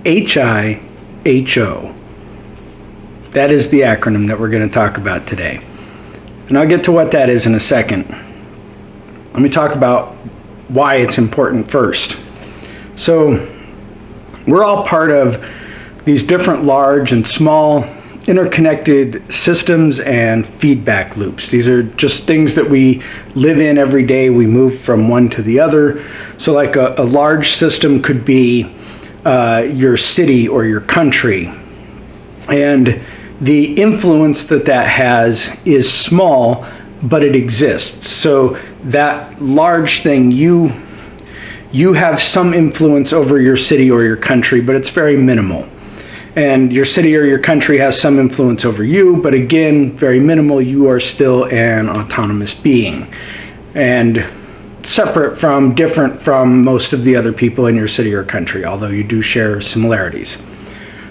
H.I.H.O. That is the acronym that we're going to talk about today. And I'll get to what that is in a second. Let me talk about why it's important first. So, we're all part of these different large and small interconnected systems and feedback loops. These are just things that we live in every day. We move from one to the other. So like a large system could be your city or your country. And the influence that has is small, but it exists. So that large thing, you have some influence over your city or your country, but it's very minimal. And your city or your country has some influence over you, but again, very minimal. You are still an autonomous being and different from most of the other people in your city or country, although you do share similarities.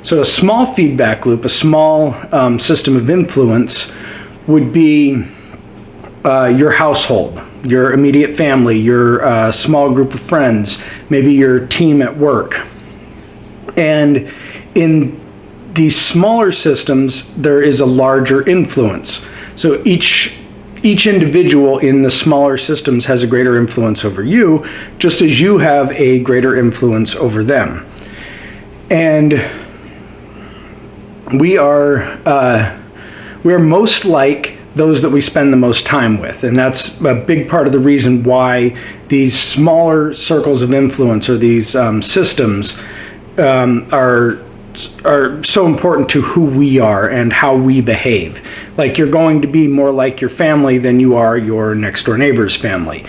So a small feedback loop, a small system of influence would be your household, your immediate family, your small group of friends, maybe your team at work. And in these smaller systems, there is a larger influence. So each individual in the smaller systems has a greater influence over you, just as you have a greater influence over them. And we are most like those that we spend the most time with. And that's a big part of the reason why these smaller circles of influence or these systems are so important to who we are and how we behave. Like you're going to be more like your family than you are your next door neighbor's family.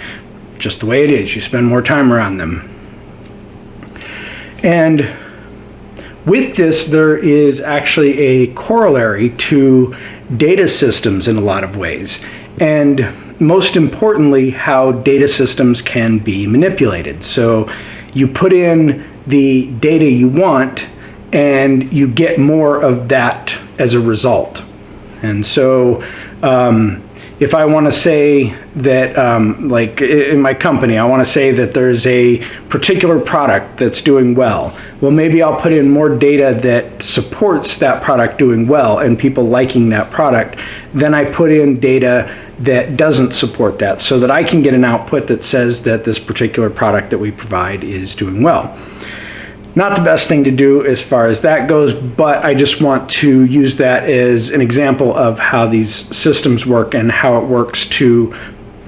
Just the way it is. You spend more time around them. And with this, there is actually a corollary to data systems in a lot of ways. And most importantly, how data systems can be manipulated. So you put in the data you want, and you get more of that as a result. And so if I want to say that, like in my company, I want to say that there's a particular product that's doing well. Well, maybe I'll put in more data that supports that product doing well and people liking that product. Then I put in data that doesn't support that so that I can get an output that says that this particular product that we provide is doing well. Not the best thing to do as far as that goes, but I just want to use that as an example of how these systems work and how it works to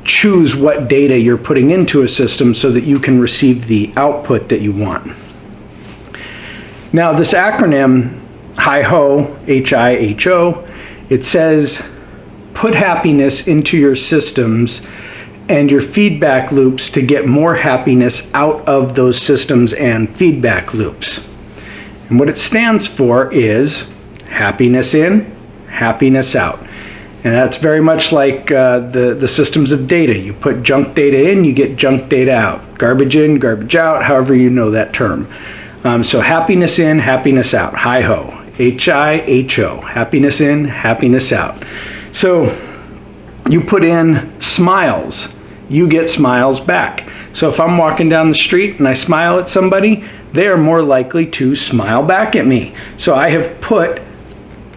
choose what data you're putting into a system so that you can receive the output that you want. Now, this acronym, Hi-Ho, H-I-H-O, it says, put happiness into your systems and your feedback loops to get more happiness out of those systems and feedback loops. And what it stands for is happiness in, happiness out. And that's very much like the systems of data. You put junk data in, you get junk data out. Garbage in, garbage out, however you know that term. So happiness in, happiness out. Hi-Ho, H-I-H-O, happiness in, happiness out. So you put in smiles, you get smiles back. So if I'm walking down the street and I smile at somebody, they are more likely to smile back at me. So I have put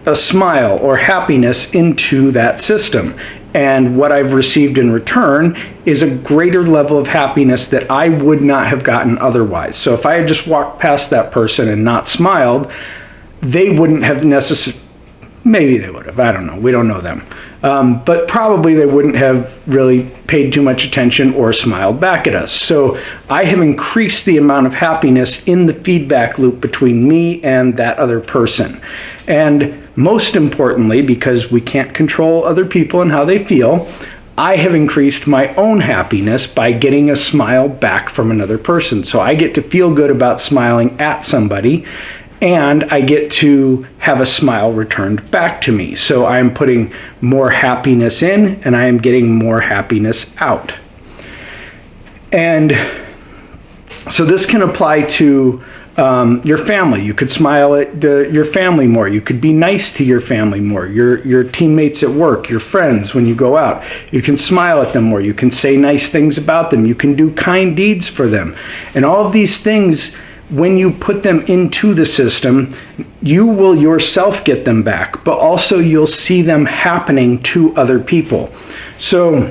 a smile or happiness into that system. And what I've received in return is a greater level of happiness that I would not have gotten otherwise. So if I had just walked past that person and not smiled, they wouldn't have necessarily, maybe they would have, I don't know, we don't know them. But probably they wouldn't have really paid too much attention or smiled back at us. So I have increased the amount of happiness in the feedback loop between me and that other person. And most importantly, because we can't control other people and how they feel, I have increased my own happiness by getting a smile back from another person. So I get to feel good about smiling at somebody, and I get to have a smile returned back to me. So I am putting more happiness in, and I am getting more happiness out. And so this can apply to your family. You could smile at your family more. You could be nice to your family more. Your teammates at work, your friends when you go out. You can smile at them more. You can say nice things about them. You can do kind deeds for them. And all of these things when you put them into the system, you will yourself get them back, but also you'll see them happening to other people. So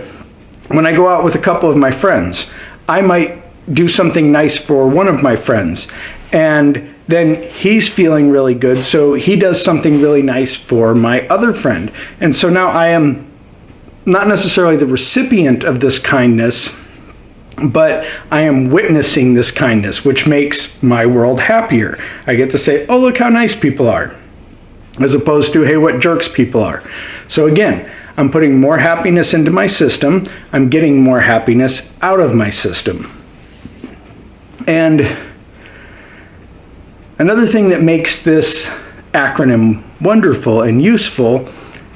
when I go out with a couple of my friends, I might do something nice for one of my friends, and then he's feeling really good, so he does something really nice for my other friend. And so now I am not necessarily the recipient of this kindness, but I am witnessing this kindness, which makes my world happier. I get to say, oh, look how nice people are, as opposed to, hey, what jerks people are. So again, I'm putting more happiness into my system. I'm getting more happiness out of my system. And another thing that makes this acronym wonderful and useful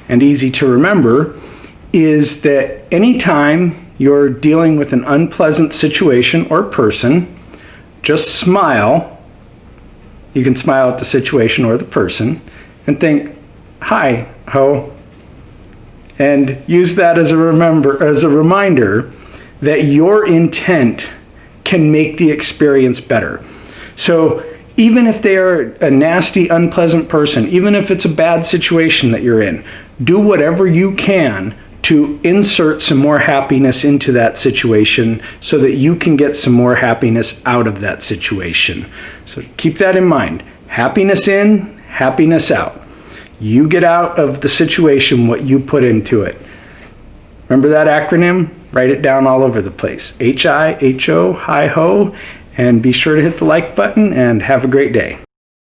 and easy to remember is that anytime you're dealing with an unpleasant situation or person, just smile. You can smile at the situation or the person and think, Hi-Ho, and use that as a reminder that your intent can make the experience better. So even if they are a nasty, unpleasant person, even if it's a bad situation that you're in, do whatever you can to insert some more happiness into that situation so that you can get some more happiness out of that situation. So keep that in mind. Happiness in, happiness out. You get out of the situation what you put into it. Remember that acronym? Write it down all over the place. H-I-H-O, Hi-Ho, and be sure to hit the like button and have a great day.